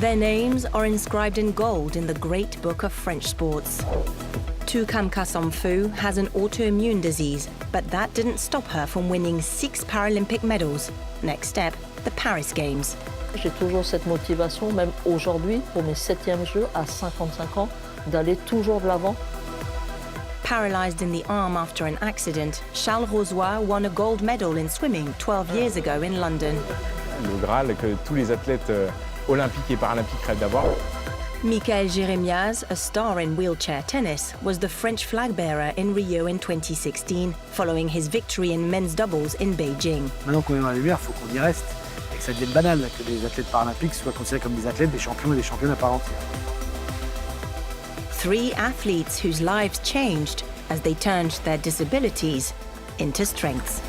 Their names are inscribed in gold in the Great Book of French sports. Toukham Kassamfu has an autoimmune disease, but that didn't stop her from winning 6 Paralympic medals. Next step, the Paris Games. J'ai toujours cette motivation, même aujourd'hui, pour mes 7e Jeux à 55 ans, d'aller toujours de l'avant. Paralysed in the arm after an accident, Charles Rozoy won a gold medal in swimming 12 years ago in London. Le Graal que tous les athlètes olympiques et paralympiques rêvent d'avoir. Michael Jeremias, a star in wheelchair tennis, was the French flag bearer in Rio in 2016, following his victory in men's doubles in Beijing. Maintenant qu'on est dans la lumière, il faut qu'on y reste et que ça devienne banal, que les athlètes paralympiques soient considérés comme des athlètes, des champions et des championnes à part entière. 3 athletes whose lives changed as they turned their disabilities into strengths.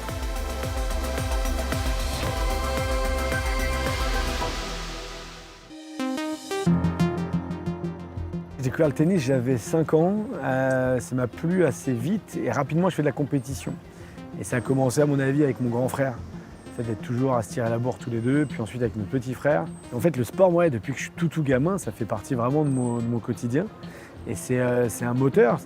J'ai découvert le tennis, j'avais 5 ans, ça m'a plu assez vite et rapidement je fais de la compétition. Et ça a commencé à mon avis avec mon grand frère. Ça d'être toujours à se tirer la bourre tous les deux, puis ensuite avec mon petit frère. Et en fait le sport, moi, depuis que je suis tout gamin, ça fait partie vraiment de mon quotidien. Et c'est un moteur.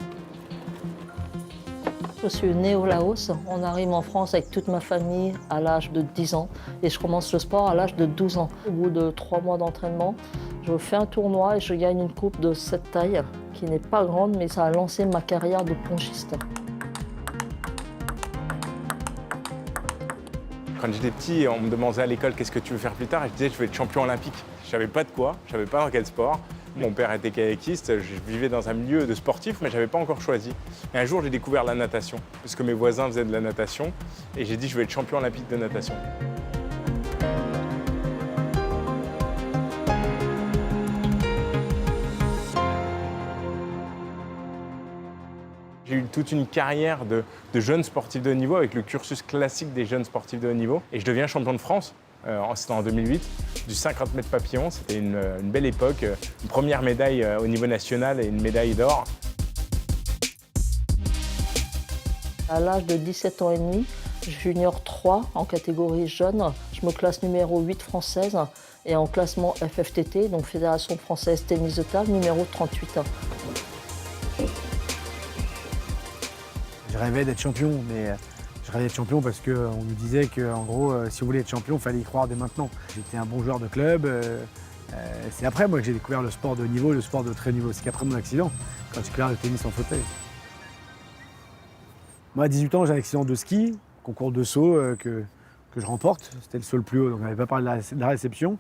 Je suis née au Laos. On arrive en France avec toute ma famille à l'âge de 10 ans et je commence le sport à l'âge de 12 ans. Au bout de 3 mois d'entraînement, je fais un tournoi et je gagne une coupe de cette taille qui n'est pas grande, mais ça a lancé ma carrière de ponchiste. Quand j'étais petit, on me demandait à l'école qu'est-ce que tu veux faire plus tard et je disais je veux être champion olympique. Je savais pas de quoi, je savais pas dans quel sport. Mon père était kayakiste, je vivais dans un milieu de sportif, mais je n'avais pas encore choisi. Et un jour, j'ai découvert la natation, parce que mes voisins faisaient de la natation, et j'ai dit je veux être champion olympique de natation. J'ai eu toute une carrière de jeunes sportifs de haut niveau, avec le cursus classique des jeunes sportifs de haut niveau, et je deviens champion de France. C'était en 2008, du 50 mètres papillon. C'était une belle époque, une première médaille au niveau national et une médaille d'or. À l'âge de 17 ans et demi, junior 3 en catégorie jeune, je me classe numéro 8 française et en classement FFTT, donc Fédération Française Tennis de Table, numéro 38. Je rêvais d'être champion, mais je rêvais d'être champion parce qu'on nous disait qu'en gros, si on voulait être champion, il fallait y croire dès maintenant. J'étais un bon joueur de club. C'est après moi que j'ai découvert le sport de haut niveau, le sport de très haut niveau. C'est qu'après mon accident, quand j'ai découvert le tennis en fauteuil. Moi, à 18 ans, j'ai un accident de ski, concours de saut que je remporte. C'était le saut le plus haut, donc on n'avait pas parlé de la réception.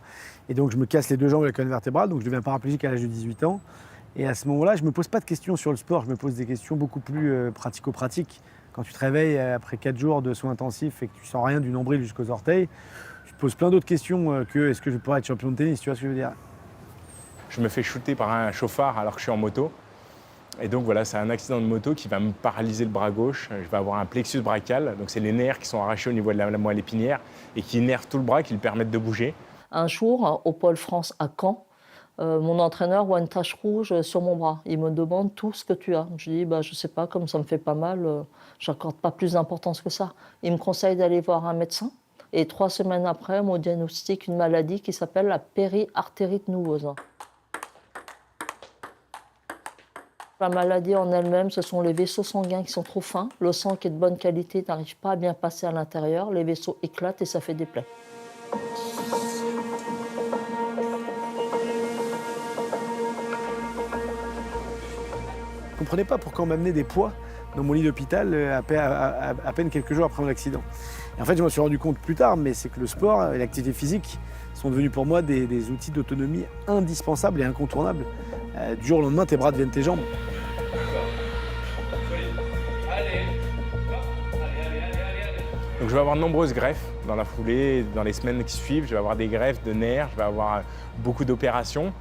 Et donc je me casse les 2 jambes avec la colonne vertébrale, donc je deviens paraplégique à l'âge de 18 ans. Et à ce moment-là, je ne me pose pas de questions sur le sport, je me pose des questions beaucoup plus pratico-pratiques. Quand tu te réveilles après 4 jours de soins intensifs et que tu sens rien du nombril jusqu'aux orteils, tu te poses plein d'autres questions que est-ce que je pourrais être champion de tennis, tu vois ce que je veux dire? Je me fais shooter par un chauffard alors que je suis en moto. Et donc voilà, c'est un accident de moto qui va me paralyser le bras gauche. Je vais avoir un plexus brachial, donc c'est les nerfs qui sont arrachés au niveau de la moelle épinière et qui innervent tout le bras, qui le permettent de bouger. Un jour, au Pôle France à Caen, mon entraîneur voit une tache rouge sur mon bras. Il me demande tout ce que tu as. Je dis, je ne sais pas, comme ça me fait pas mal, je n'accorde pas plus d'importance que ça. Il me conseille d'aller voir un médecin. Et 3 semaines après, on me diagnostique une maladie qui s'appelle la périartérite nouveuse. La maladie en elle-même, ce sont les vaisseaux sanguins qui sont trop fins. Le sang qui est de bonne qualité n'arrive pas à bien passer à l'intérieur. Les vaisseaux éclatent et ça fait des plaies. Je ne comprenais pas pourquoi on m'amenait des poids dans mon lit d'hôpital à peine quelques jours après mon accident. Et en fait, je me suis rendu compte plus tard, mais c'est que le sport et l'activité physique sont devenus pour moi des outils d'autonomie indispensables et incontournables. Du jour au lendemain, tes bras deviennent tes jambes. Donc je vais avoir de nombreuses greffes dans la foulée, dans les semaines qui suivent. Je vais avoir des greffes de nerfs, je vais avoir beaucoup d'opérations,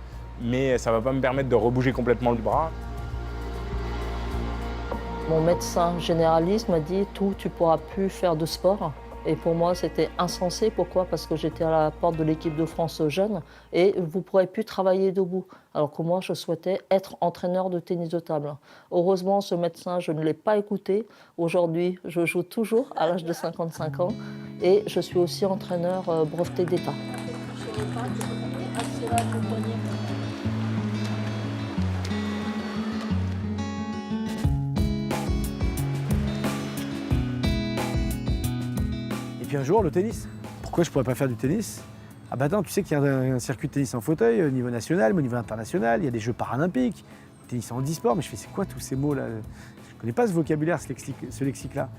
mais ça ne va pas me permettre de rebouger complètement le bras. Mon médecin généraliste m'a dit « Tout, tu ne pourras plus faire de sport ». Et pour moi, c'était insensé. Pourquoi? Parce que j'étais à la porte de l'équipe de France jeune et vous ne pourrez plus travailler debout. Alors que moi, je souhaitais être entraîneur de tennis de table. Heureusement, ce médecin, je ne l'ai pas écouté. Aujourd'hui, je joue toujours à l'âge de 55 ans et je suis aussi entraîneur breveté d'État. accélère le poignet. Et puis un jour, le tennis. Pourquoi je ne pourrais pas faire du tennis? Ah bah attends, tu sais qu'il y a un circuit de tennis en fauteuil au niveau national, mais au niveau international, il y a des Jeux paralympiques, tennis en handisport, mais je fais c'est quoi tous ces mots-là? Je ne connais pas ce vocabulaire, ce lexique-là.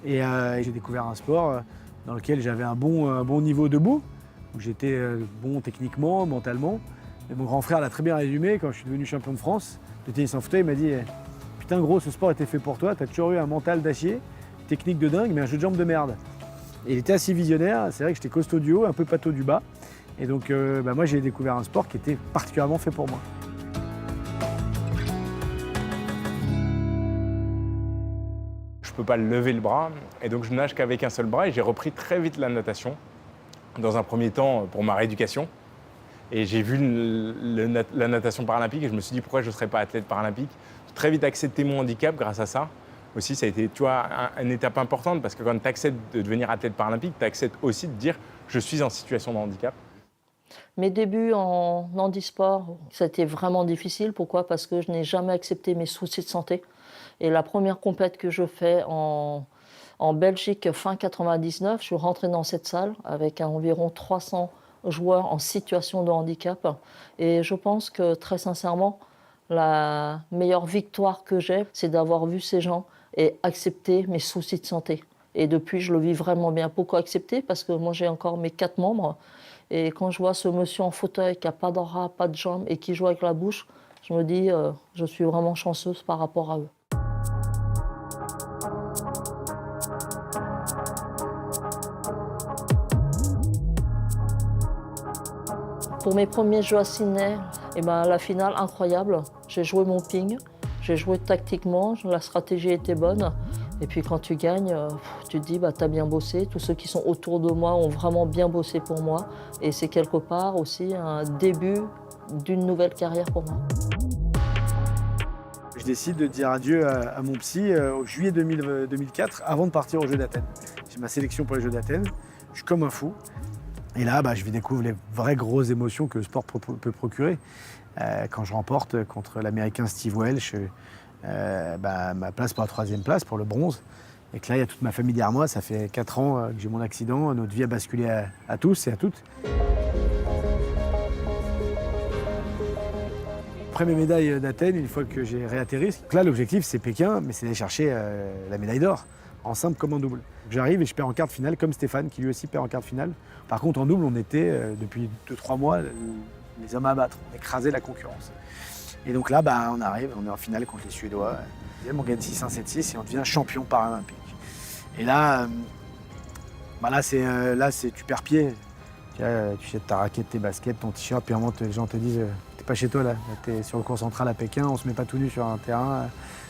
Et j'ai découvert un sport dans lequel j'avais un bon niveau debout, où j'étais bon techniquement, mentalement. Et mon grand frère l'a très bien résumé quand je suis devenu champion de France de tennis en fauteuil. Il m'a dit putain gros, ce sport était fait pour toi, t'as toujours eu un mental d'acier, technique de dingue, mais un jeu de jambes de merde. Et il était assez visionnaire, c'est vrai que j'étais costaud du haut, un peu pâteau du bas. Et donc moi j'ai découvert un sport qui était particulièrement fait pour moi. Je ne peux pas lever le bras et donc je nage qu'avec un seul bras et j'ai repris très vite la natation. Dans un premier temps pour ma rééducation. Et j'ai vu la natation paralympique et je me suis dit pourquoi je ne serais pas athlète paralympique. J'ai très vite accepté mon handicap grâce à ça. Aussi, ça a été, tu vois, une étape importante parce que quand tu acceptes de devenir athlète paralympique, tu acceptes aussi de dire je suis en situation de handicap. Mes débuts en handisport, ça a été vraiment difficile. Pourquoi? Parce que je n'ai jamais accepté mes soucis de santé. Et la première compète que je fais en Belgique, fin 99, je suis rentrée dans cette salle avec environ 300 joueurs en situation de handicap. Et je pense que, très sincèrement, la meilleure victoire que j'ai, c'est d'avoir vu ces gens et accepter mes soucis de santé. Et depuis, je le vis vraiment bien. Pourquoi accepter? Parce que moi, j'ai encore mes 4 membres. Et quand je vois ce monsieur en fauteuil qui n'a pas de bras, pas de jambes et qui joue avec la bouche, je me dis, je suis vraiment chanceuse par rapport à eux. Pour mes premiers jeux à Sydney, la finale, incroyable. J'ai joué mon ping, j'ai joué tactiquement, la stratégie était bonne. Et puis quand tu gagnes, tu te dis, t'as bien bossé. Tous ceux qui sont autour de moi ont vraiment bien bossé pour moi. Et c'est quelque part aussi un début d'une nouvelle carrière pour moi. Je décide de dire adieu à mon psy au juillet 2004, avant de partir aux Jeux d'Athènes. J'ai ma sélection pour les Jeux d'Athènes, je suis comme un fou. Et là, je découvre les vraies grosses émotions que le sport peut procurer. Quand je remporte contre l'Américain Steve Welsh ma place pour la 3e place, pour le bronze. Et que là, il y a toute ma famille derrière moi. Ça fait 4 ans que j'ai mon accident. Notre vie a basculé à tous et à toutes. Après mes médailles d'Athènes, une fois que j'ai réatterri, là, l'objectif, c'est Pékin, mais c'est d'aller chercher la médaille d'or, en simple comme en double. J'arrive et je perds en quart de finale, comme Stéphane, qui lui aussi perd en quart de finale. Par contre, en double, on était, depuis 2-3 mois, les hommes à battre. On écrasait la concurrence. Et donc là, on arrive, on est en finale contre les Suédois. On gagne 6-1, 7-6 et on devient champion paralympique. Et là, tu perds pied. Tu jettes ta raquette, tes baskets, ton t-shirt, puis à un moment, les gens te disent t'es pas chez toi là, t'es sur le cours central à Pékin, on se met pas tout nu sur un terrain.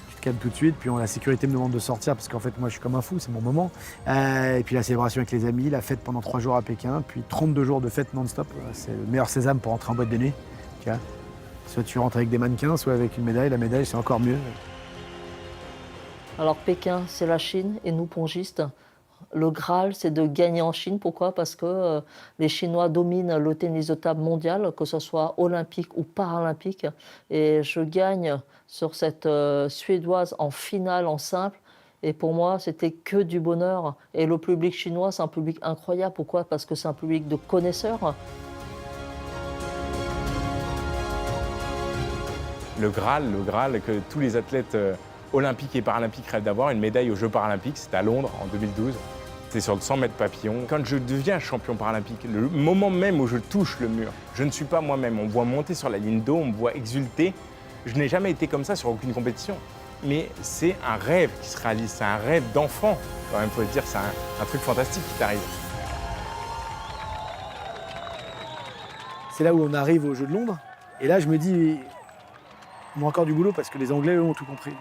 Tu te calmes tout de suite, puis la sécurité me demande de sortir parce qu'en fait, moi, je suis comme un fou, c'est mon moment. Et puis la célébration avec les amis, la fête pendant 3 jours à Pékin, puis 32 jours de fête non-stop. C'est le meilleur sésame pour rentrer en boîte de nuit. Tu vois. Soit tu rentres avec des mannequins, soit avec une médaille. La médaille, c'est encore mieux. Alors Pékin, c'est la Chine et nous, pongistes, le Graal, c'est de gagner en Chine. Pourquoi? Parce que les Chinois dominent le tennis de table mondial, que ce soit olympique ou paralympique. Et je gagne sur cette Suédoise en finale, en simple. Et pour moi, c'était que du bonheur. Et le public chinois, c'est un public incroyable. Pourquoi? Parce que c'est un public de connaisseurs. Le Graal que tous les athlètes olympiques et paralympiques rêvent d'avoir, une médaille aux Jeux paralympiques, c'était à Londres en 2012. C'était sur le 100 mètres papillon. Quand je deviens champion paralympique, le moment même où je touche le mur, je ne suis pas moi-même. On me voit monter sur la ligne d'eau, on me voit exulter. Je n'ai jamais été comme ça sur aucune compétition. Mais c'est un rêve qui se réalise, c'est un rêve d'enfant. Quand même, il faut se dire, c'est un truc fantastique qui t'arrive. C'est là où on arrive aux Jeux de Londres. Et là, je me dis, on a encore du boulot parce que les Anglais, eux, ont tout compris.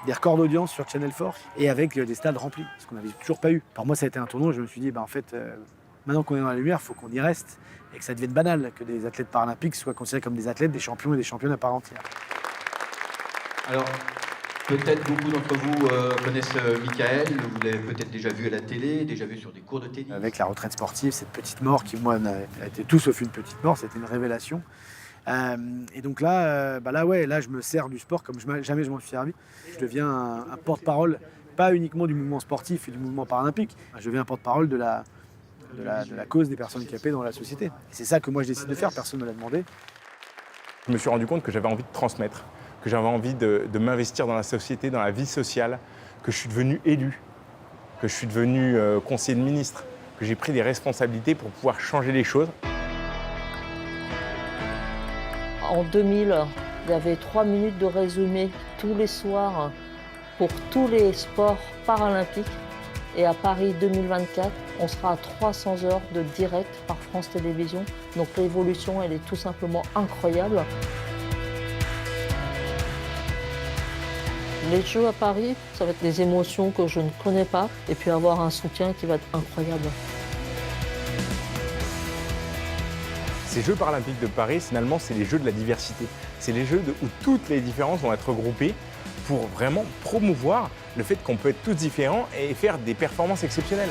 Des records d'audience sur Channel 4 et avec des stades remplis, ce qu'on n'avait toujours pas eu. Pour moi, ça a été un tournant. Je me suis dit, maintenant qu'on est dans la lumière, il faut qu'on y reste et que ça devienne banal, que des athlètes paralympiques soient considérés comme des athlètes, des champions et des championnes à part entière. Alors, Peut-être beaucoup d'entre vous connaissent Michael, vous l'avez peut-être déjà vu à la télé, déjà vu sur des cours de tennis. Avec la retraite sportive, cette petite mort qui, moi, a été tout sauf une petite mort, c'était une révélation. Et donc là, là, je me sers du sport comme jamais je m'en suis servi. Je deviens un porte-parole, pas uniquement du mouvement sportif et du mouvement paralympique. Je deviens un porte-parole de la cause des personnes handicapées dans la société. Et c'est ça que moi je décide de faire, personne ne me l'a demandé. Je me suis rendu compte que j'avais envie de transmettre, que j'avais envie de m'investir dans la société, dans la vie sociale, que je suis devenu élu, que je suis devenu conseiller de ministre, que j'ai pris des responsabilités pour pouvoir changer les choses. En 2000, il y avait 3 minutes de résumé tous les soirs pour tous les sports paralympiques. Et à Paris 2024, on sera à 300 heures de direct par France Télévisions. Donc l'évolution, elle est tout simplement incroyable. Les Jeux à Paris, ça va être des émotions que je ne connais pas et puis avoir un soutien qui va être incroyable. Ces Jeux paralympiques de Paris, finalement, c'est les Jeux de la diversité. C'est les Jeux où toutes les différences vont être regroupées pour vraiment promouvoir le fait qu'on peut être tous différents et faire des performances exceptionnelles.